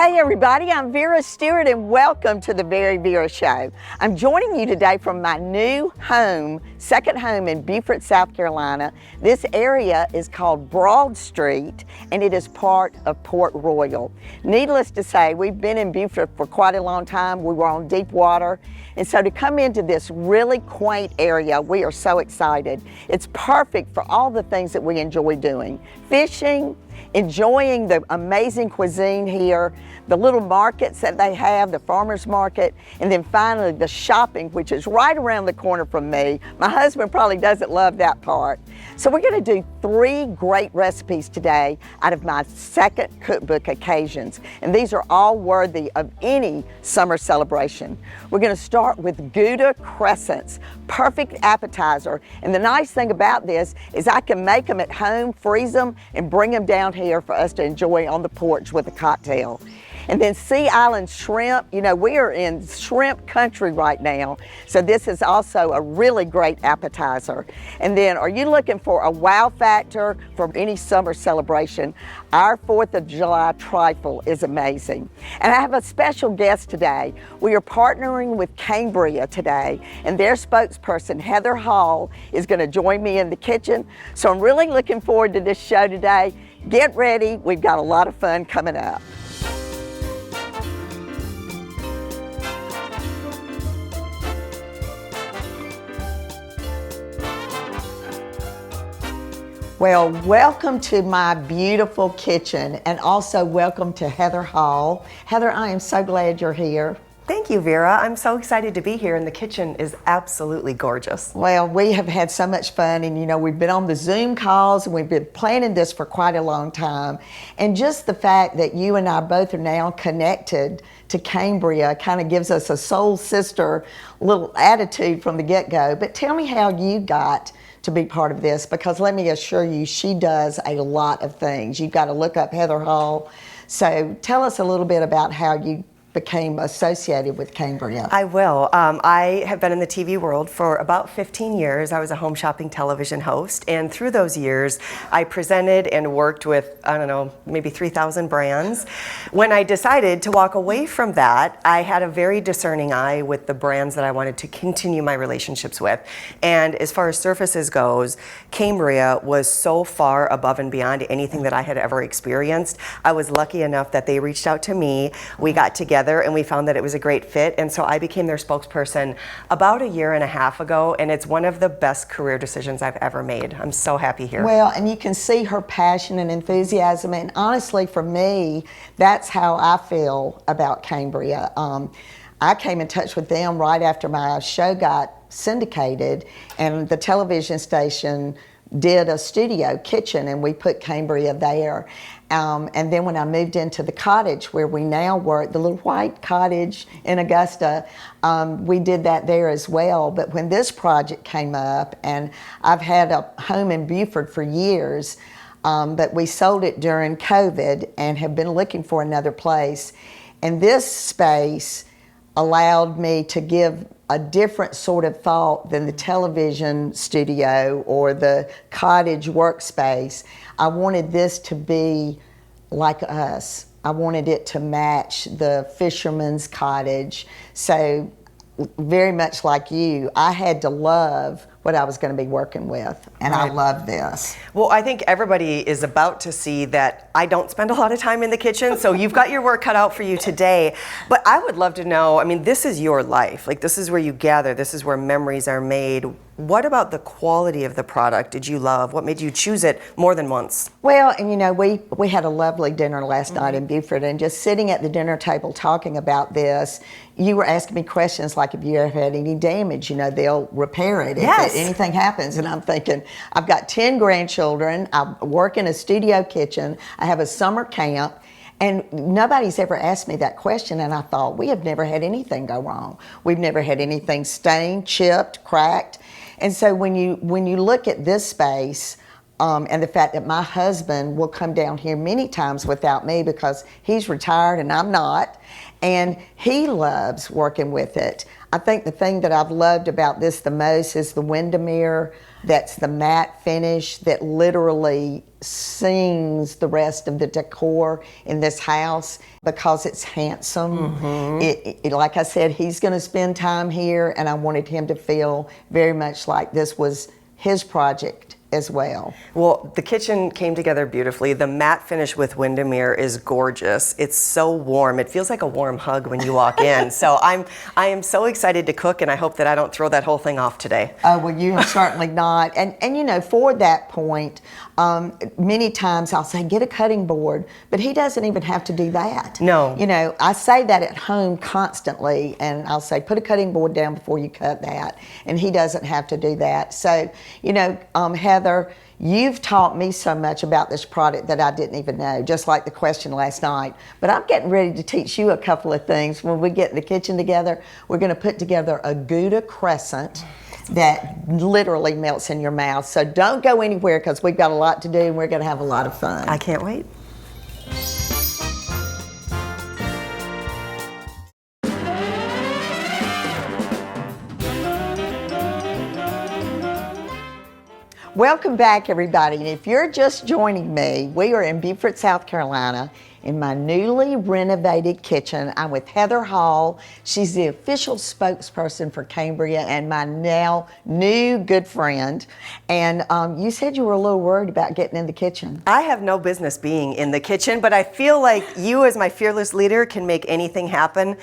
Hey everybody, I'm Vera Stewart and welcome to the VeryVera Show. I'm joining you today from my new home, second home in Beaufort, South Carolina. This area is called Broad Street and it is part of Port Royal. Needless to say, we've been in Beaufort for quite a long time. We were on deep water. And so to come into this really quaint area, we are so excited. It's perfect for all the things that we enjoy doing. Fishing, enjoying the amazing cuisine here, the little markets that they have, the farmers market, and then finally the shopping, which is right around the corner from me. My husband probably doesn't love that part. So we're going to do 3 great recipes today out of my second cookbook occasions, and these are all worthy of any summer celebration. We're going to start with Gouda Crescents, perfect appetizer, and the nice thing about this is I can make them at home, freeze them, and bring them down here for us to enjoy on the porch with a cocktail. And then Sea Island shrimp, you know, we are in shrimp country right now, so this is also a really great appetizer. And then are you looking for a wow factor for any summer celebration? Our 4th of July Trifle is amazing. And I have a special guest today. We are partnering with Cambria today, and their spokesperson, Heather Hall, is going to join me in the kitchen. So I'm really looking forward to this show today. Get ready, we've got a lot of fun coming up. Well, welcome to my beautiful kitchen, and also welcome to Heather Hall. Heather, I am so glad you're here. Thank you, Vera. I'm so excited to be here, and the kitchen is absolutely gorgeous. Well, we have had so much fun, and you know, we've been on the Zoom calls, and we've been planning this for quite a long time. And just the fact that you and I both are now connected to Cambria kind of gives us a soul sister little attitude from the get-go. But tell me how you got to be part of this, because let me assure you, she does a lot of things. You've got to look up Heather Hall. So tell us a little bit about how you became associated with Cambria. I will. I have been in the TV world for about 15 years. I was a home shopping television host, and through those years, I presented and worked with, I don't know, maybe 3,000 brands. When I decided to walk away from that, I had a very discerning eye with the brands that I wanted to continue my relationships with. And as far as surfaces goes, Cambria was so far above and beyond anything that I had ever experienced. I was lucky enough that they reached out to me. We got together and we found that it was a great fit, and so I became their spokesperson about 1.5 years ago, and it's one of the best career decisions I've ever made. I'm so happy here. Well, and you can see her passion and enthusiasm, and honestly for me, that's how I feel about Cambria. I came in touch with them right after my show got syndicated, and the television station did a studio kitchen, and we put Cambria there. And then when I moved into the cottage where we now work, the little white cottage in Augusta, we did that there as well. But when this project came up, and I've had a home in Beaufort for years, but we sold it during COVID and have been looking for another place. And this space allowed me to give a different sort of thought than the television studio or the cottage workspace. I wanted this to be like us. I wanted it to match the fisherman's cottage. So very much like you, I had to love what I was going to be working with, and right. I love this. Well, I think everybody is about to see that I don't spend a lot of time in the kitchen, so you've got your work cut out for you today. But I would love to know, I mean, this is your life. Like, this is where you gather, this is where memories are made. What about the quality of the product did you love? What made you choose it more than once? Well, and you know, we had a lovely dinner last night in Beaufort, and just sitting at the dinner table talking about this, you were asking me questions like, if you ever had any damage, you know, they'll repair it if anything happens. And I'm thinking, I've got 10 grandchildren, I work in a studio kitchen, I have a summer camp, and nobody's ever asked me that question, and I thought, we have never had anything go wrong. We've never had anything stained, chipped, cracked. And so when you look at this space, and the fact that my husband will come down here many times without me because he's retired and I'm not, and he loves working with it. I think the thing that I've loved about this the most is the Windermere that's the matte finish that literally sings the rest of the decor in this house because it's handsome. Like I said, he's going to spend time here, and I wanted him to feel very much like this was his project as well. Well, the kitchen came together beautifully. The matte finish with Windermere is gorgeous. It's so warm. It feels like a warm hug when you walk in. So I am so excited to cook, and I hope that I don't throw that whole thing off today. Oh, well, you are certainly not. And you know, for that point, many times I'll say, get a cutting board, but he doesn't even have to do that. No. You know, I say that at home constantly, and I'll say, put a cutting board down before you cut that, and he doesn't have to do that. So, you know, Heather, you've taught me so much about this product that I didn't even know, just like the question last night. But I'm getting ready to teach you a couple of things. When we get in the kitchen together, we're going to put together a Gouda crescent that literally melts in your mouth. So don't go anywhere, because we've got a lot to do, and we're going to have a lot of fun. I can't wait. Welcome back, everybody. And if you're just joining me, we are in Beaufort, South Carolina, in my newly renovated kitchen. I'm with Heather Hall. She's the official spokesperson for Cambria and my now new good friend. And you said you were a little worried about getting in the kitchen. I have no business being in the kitchen, but I feel like you, as my fearless leader, can make anything happen.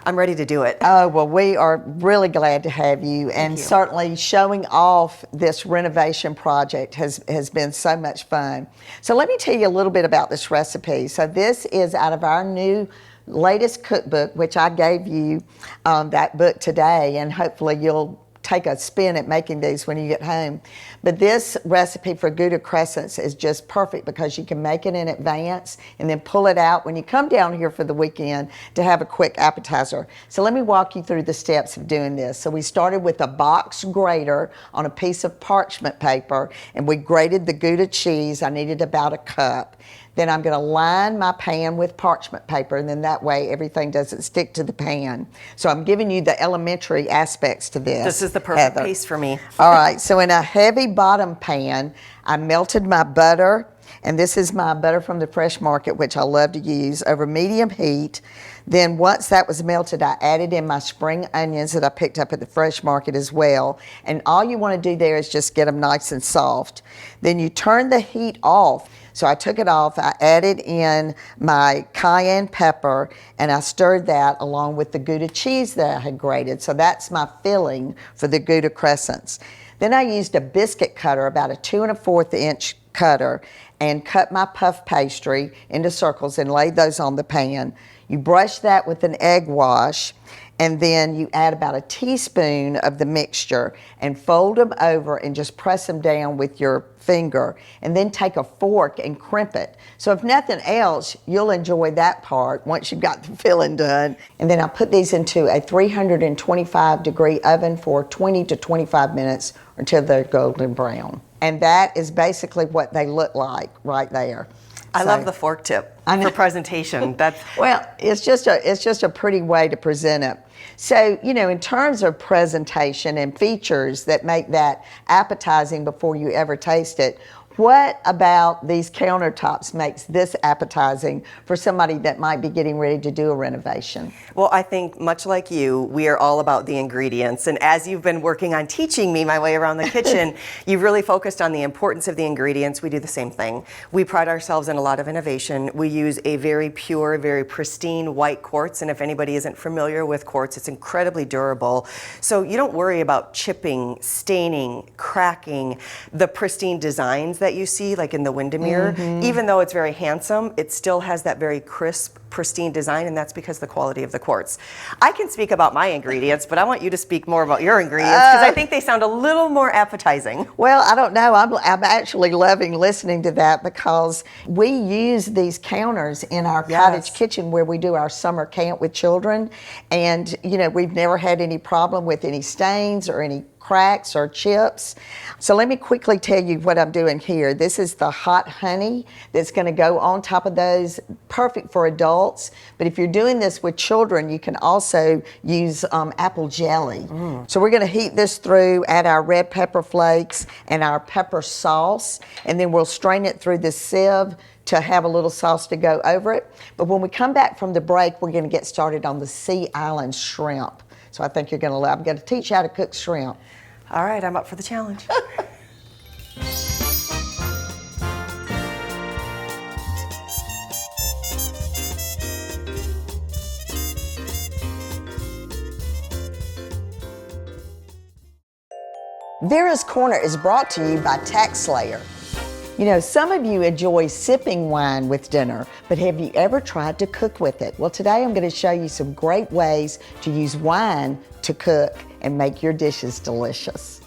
I'm ready to do it. Oh, well, we are really glad to have you, and certainly showing off this renovation project has been so much fun. So let me tell you a little bit about this recipe. So this is out of our new latest cookbook, which I gave you that book today, and hopefully you'll take a spin at making these when you get home. But this recipe for Gouda crescents is just perfect because you can make it in advance and then pull it out when you come down here for the weekend to have a quick appetizer. So let me walk you through the steps of doing this. So we started with a box grater on a piece of parchment paper, and we grated the Gouda cheese. I needed about a cup. Then I'm going to line my pan with parchment paper, and then that way everything doesn't stick to the pan. So I'm giving you the elementary aspects to this. This is the perfect Heather. piece for me. All right, so in a heavy bottom pan, I melted my butter, and this is my butter from the fresh market, which I love to use, over medium heat. Then once that was melted, I added in my spring onions that I picked up at the fresh market as well. And all you want to do there is just get them nice and soft. Then you turn the heat off. So I took it off, I added in my cayenne pepper, and I stirred that along with the Gouda cheese that I had grated. So that's my filling for the Gouda crescents. Then I used a biscuit cutter, about a 2 1/4 inch cutter, and cut my puff pastry into circles and laid those on the pan. You brush that with an egg wash, and then you add about a teaspoon of the mixture and fold them over and just press them down with your finger, and then take a fork and crimp it. So if nothing else, you'll enjoy that part once you've got the filling done. And then I put these into a 325-degree oven for 20 to 25 minutes until they're golden brown. And that is basically what they look like right there. I love the fork tip for presentation. That's well, it's just a pretty way to present it. So, you know, in terms of presentation and features that make that appetizing before you ever taste it, what about these countertops makes this appetizing for somebody that might be getting ready to do a renovation? Well, I think much like you, we are all about the ingredients. And as you've been working on teaching me my way around the kitchen, you've really focused on the importance of the ingredients. We do the same thing. We pride ourselves in a lot of innovation. We use a very pure, very pristine white quartz. And if anybody isn't familiar with quartz, it's incredibly durable. So you don't worry about chipping, staining, cracking, the pristine designs that you see like in the Windermere. Even though it's very handsome, it still has that very crisp, pristine design, and that's because of the quality of the quartz. I can speak about my ingredients, but I want you to speak more about your ingredients because I think they sound a little more appetizing. Well, I don't know. I'm actually loving listening to that because we use these counters in our cottage kitchen where we do our summer camp with children, and you know, we've never had any problem with any stains or any cracks or chips. So let me quickly tell you what I'm doing here. This is the hot honey that's going to go on top of those, perfect for adults. But if you're doing this with children, you can also use apple jelly. So we're going to heat this through, add our red pepper flakes and our pepper sauce, and then we'll strain it through the sieve to have a little sauce to go over it. But when we come back from the break, we're going to get started on the Sea Island shrimp. So I think you're going to love. I'm going to teach you how to cook shrimp. All right, I'm up for the challenge. Vera's Corner is brought to you by Tax Slayer. You know, some of you enjoy sipping wine with dinner, but have you ever tried to cook with it? Well, today I'm going to show you some great ways to use wine to cook and make your dishes delicious.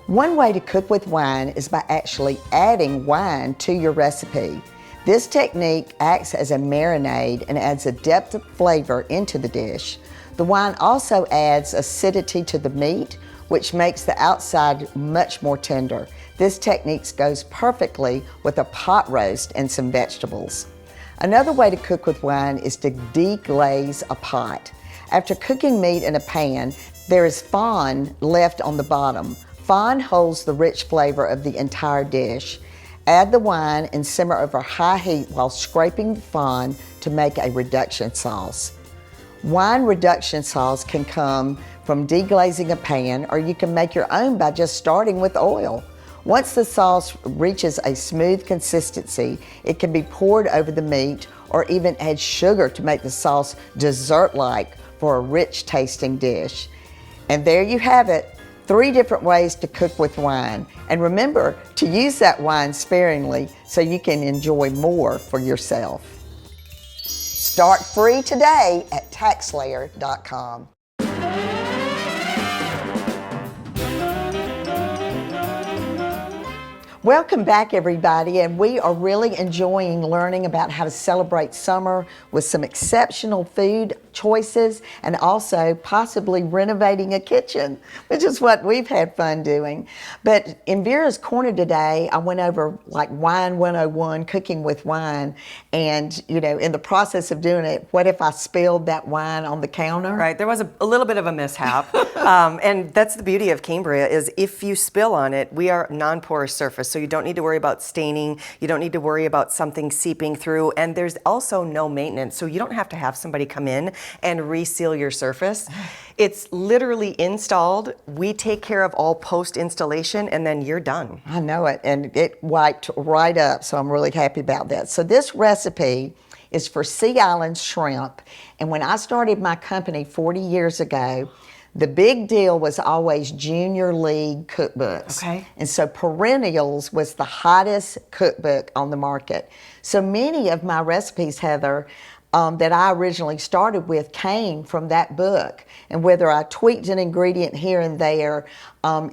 One way to cook with wine is by actually adding wine to your recipe. This technique acts as a marinade and adds a depth of flavor into the dish. The wine also adds acidity to the meat, which makes the outside much more tender. This technique goes perfectly with a pot roast and some vegetables. Another way to cook with wine is to deglaze a pot. After cooking meat in a pan, there is fond left on the bottom. Fond holds the rich flavor of the entire dish. Add the wine and simmer over high heat while scraping the fond to make a reduction sauce. Wine reduction sauce can come from deglazing a pan, or you can make your own by just starting with oil. Once the sauce reaches a smooth consistency, it can be poured over the meat, or even add sugar to make the sauce dessert-like for a rich tasting dish. And there you have it, 3 different ways to cook with wine. And remember to use that wine sparingly so you can enjoy more for yourself. Start free today at taxslayer.com. Welcome back, everybody, and we are really enjoying learning about how to celebrate summer with some exceptional food choices and also possibly renovating a kitchen, which is what we've had fun doing. But in Vera's Corner today, I went over like Wine 101, cooking with wine, and you know, in the process of doing it, what if I spilled that wine on the counter? Right, there was a little bit of a mishap, and that's the beauty of Cambria is if you spill on it, we are non-porous surface, so you don't need to worry about staining, you don't need to worry about something seeping through, and there's also no maintenance, so you don't have to have somebody come in and reseal your surface. It's literally installed, we take care of all post-installation, and then you're done. I know it, and it wiped right up, so I'm really happy about that. So this recipe is for Sea Island shrimp, and when I started my company 40 years ago, the big deal was always junior league cookbooks. Okay. And so Perennials was the hottest cookbook on the market. So many of my recipes, Heather, that I originally started with came from that book. And whether I tweaked an ingredient here and there,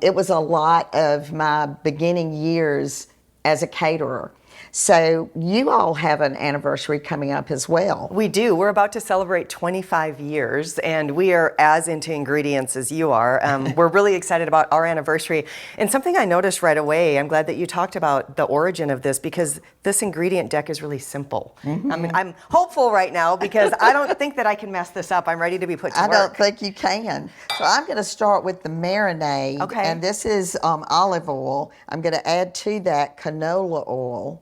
it was a lot of my beginning years as a caterer. So you all have an anniversary coming up as well. We do. We're about to celebrate 25 years, and we are as into ingredients as you are. We're really excited about our anniversary. And something I noticed right away, I'm glad that you talked about the origin of this, because this ingredient deck is really simple. Mm-hmm. I mean, I'm hopeful right now because I don't think that I can mess this up. I'm ready to be put to work. I don't think you can. So I'm going to start with the marinade. Okay. And this is olive oil. I'm going to add to that canola oil.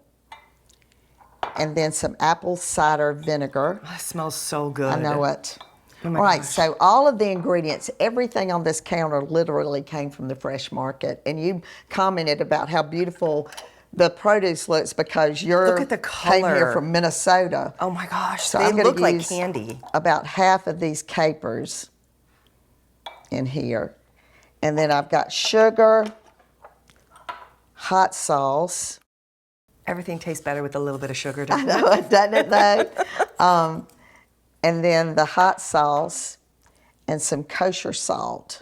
And then some apple cider vinegar. Oh, it smells so good. I know it. Oh my all right, gosh. so all of the ingredients, everything on this counter literally came from the fresh market. And you commented about how beautiful the produce looks because Look at the came here color. from Minnesota. Oh my gosh, So they I'm gonna look like use candy. about half of these capers in here. And then I've got sugar, hot sauce. Everything tastes better with a little bit of sugar, doesn't I know it, doesn't it though? And then the hot sauce and some kosher salt.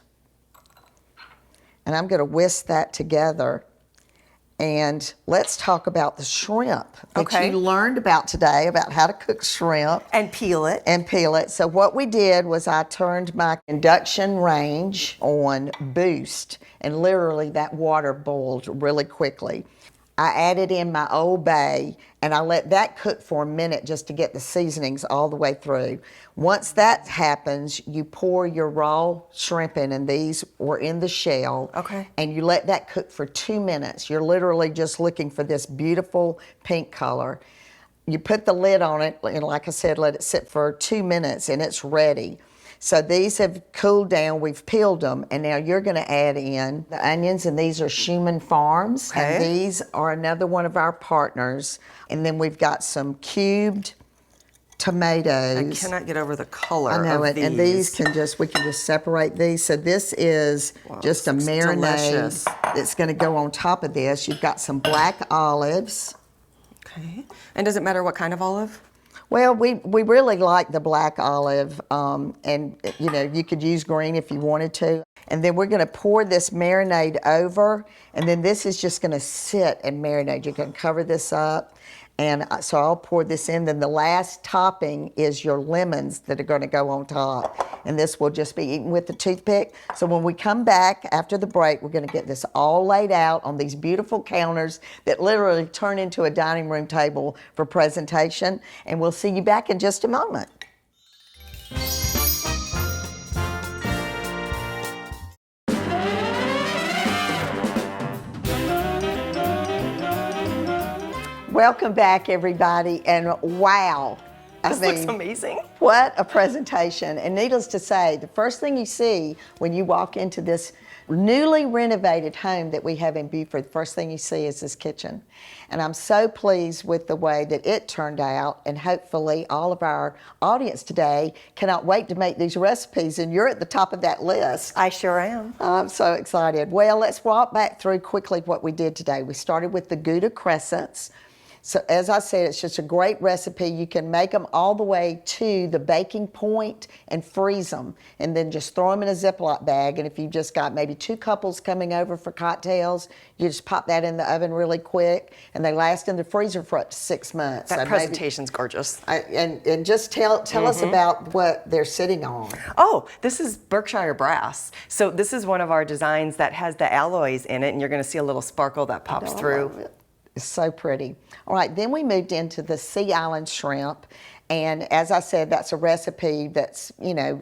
And I'm going to whisk that together And let's talk about the shrimp that Okay. you learned about today, about how to cook shrimp. And peel it. And peel it. So what we did was I turned my induction range on boost, and literally that water boiled really quickly. I added in my Old Bay, and I let that cook for a minute just to get the seasonings all the way through. Once that happens, you pour your raw shrimp in, and these were in the shell. Okay. And you let that cook for 2 minutes. You're literally just looking for this beautiful pink color. You put the lid on it, and like I said, let it sit for 2 minutes, and it's ready. So these have cooled down, we've peeled them, and now you're gonna add in the onions, and these are Schumann Farms, Okay. and these are another one of our partners. And then we've got some cubed tomatoes. I cannot get over the color I know of it, these. and we can just separate these. So this is just a this looks marinade delicious. that's gonna go on top of this. You've got some black olives. Okay. And does it matter what kind of olive? Well, we really like the black olive, and you could use green if you wanted to. And then we're going to pour this marinade over, and then this is just going to sit and marinate. You can cover this up, and so I'll pour this in. Then the last topping is your lemons that are going to go on top, and this will just be eaten with the toothpick. So when we come back after the break, we're going to get this all laid out on these beautiful counters that literally turn into a dining room table for presentation, and we'll see you back in just a moment. Welcome back, everybody, and wow. This looks amazing. What a presentation. And needless to say, the first thing you see when you walk into this newly renovated home that we have in Beaufort, the first thing you see is this kitchen. And I'm so pleased with the way that it turned out, and hopefully all of our audience today cannot wait to make these recipes, and you're at the top of that list. I sure am. I'm so excited. Well, let's walk back through quickly what we did today. We started with the Gouda Crescents. So as I said, it's just a great recipe. You can make them all the way to the baking point and freeze them, and then just throw them in a Ziploc bag. And if you've just got maybe 2 couples coming over for cocktails, you just pop that in the oven really quick, and they last in the freezer for up to 6 months. That So presentation's gorgeous. and just tell us about what they're sitting on. Oh, this is Berkshire brass. So this is one of our designs that has the alloys in it, and you're going to see a little sparkle that pops through. It's so pretty. All right, then we moved into the Sea Island shrimp. And as I said, that's a recipe that's,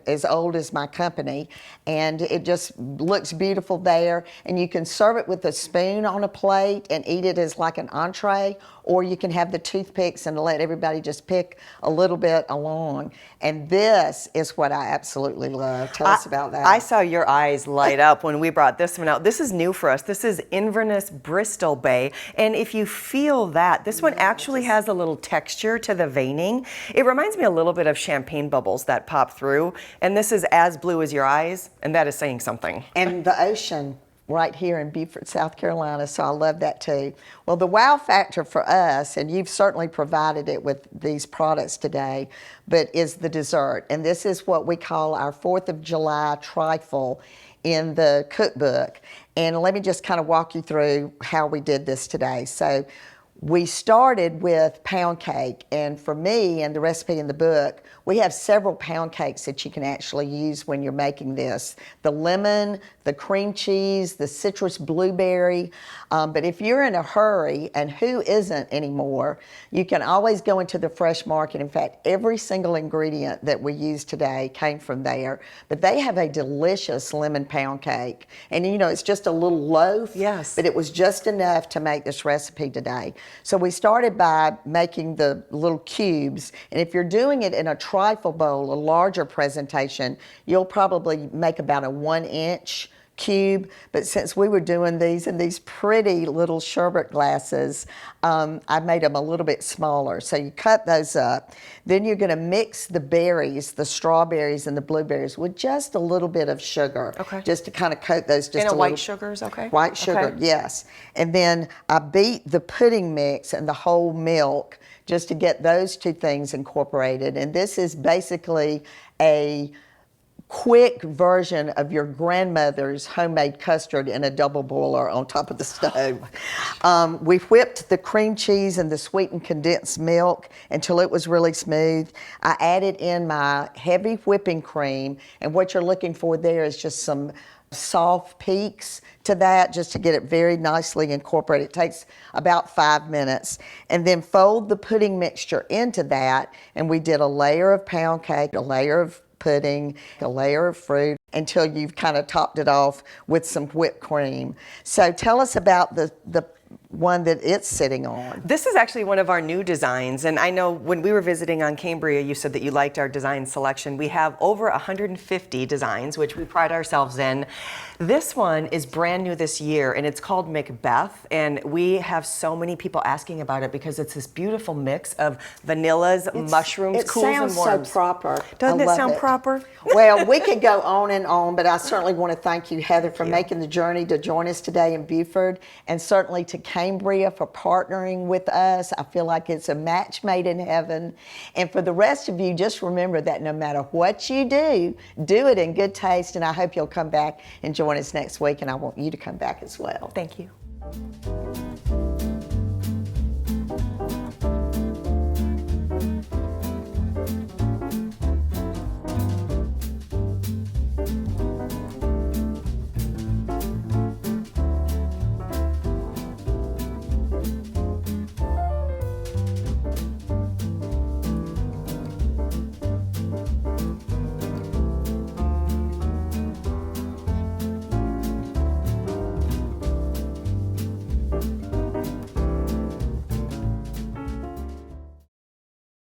as old as my company. And it just looks beautiful there. And you can serve it with a spoon on a plate and eat it as like an entree, or you can have the toothpicks and let everybody just pick a little bit along. And this is what I absolutely love. Tell us about that. I saw your eyes light up when we brought this one out. This is new for us. This is Inverness Bristol Bay. And if you feel that, this one actually has a little texture to the veining. It reminds me a little bit of champagne bubbles that pop through. And this is as blue as your eyes, and that is saying something. And the ocean right here in Beaufort, South Carolina, so I love that too. Well, the wow factor for us, and you've certainly provided it with these products today, but is the dessert. And this is what we call our 4th of July trifle in the cookbook. And let me just kind of walk you through how we did this today. So we started with pound cake, and for me and the recipe in the book, we have several pound cakes that you can actually use when you're making this. The lemon, the cream cheese, the citrus blueberry. But if you're in a hurry, and who isn't anymore, you can always go into the fresh market. In fact, every single ingredient that we use today came from there. But they have a delicious lemon pound cake. And it's just a little loaf. Yes. But it was just enough to make this recipe today. So we started by making the little cubes. And if you're doing it in a trifle bowl, a larger presentation, you'll probably make about a 1-inch cube. But since we were doing these in these pretty little sherbet glasses, I made them a little bit smaller. So you cut those up. Then you're going to mix the berries, the strawberries and the blueberries, with just a little bit of sugar. Okay. Just to kind of coat those just And a white little. sugar's okay? White sugar, Okay. yes. And then I beat the pudding mix and the whole milk just to get those 2 things incorporated. And this is basically a quick version of your grandmother's homemade custard in a double boiler on top of the stove. We whipped the cream cheese and the sweetened condensed milk until it was really smooth. I added in my heavy whipping cream, and what you're looking for there is just some soft peaks to that, just to get it very nicely incorporated. It takes about 5 minutes. And then fold the pudding mixture into that, and we did a layer of pound cake, a layer of pudding, a layer of fruit, until you've kind of topped it off with some whipped cream. So tell us about the one that it's sitting on. This is actually one of our new designs, and I know when we were visiting on Cambria, you said that you liked our design selection. We have over 150 designs, which we pride ourselves in. This one is brand new this year, and it's called Macbeth, and we have so many people asking about it because it's this beautiful mix of vanillas, mushrooms, cools and warms. It sounds so proper. Doesn't it sound proper? Well, we could go on and on, but I certainly want to thank you, Heather, for making the journey to join us today in Beaufort, and certainly to Cambria for partnering with us. I feel like it's a match made in heaven. And for the rest of you, just remember that no matter what you do it in good taste, and I hope you'll come back and join us next week, and I want you to come back as well. Thank you.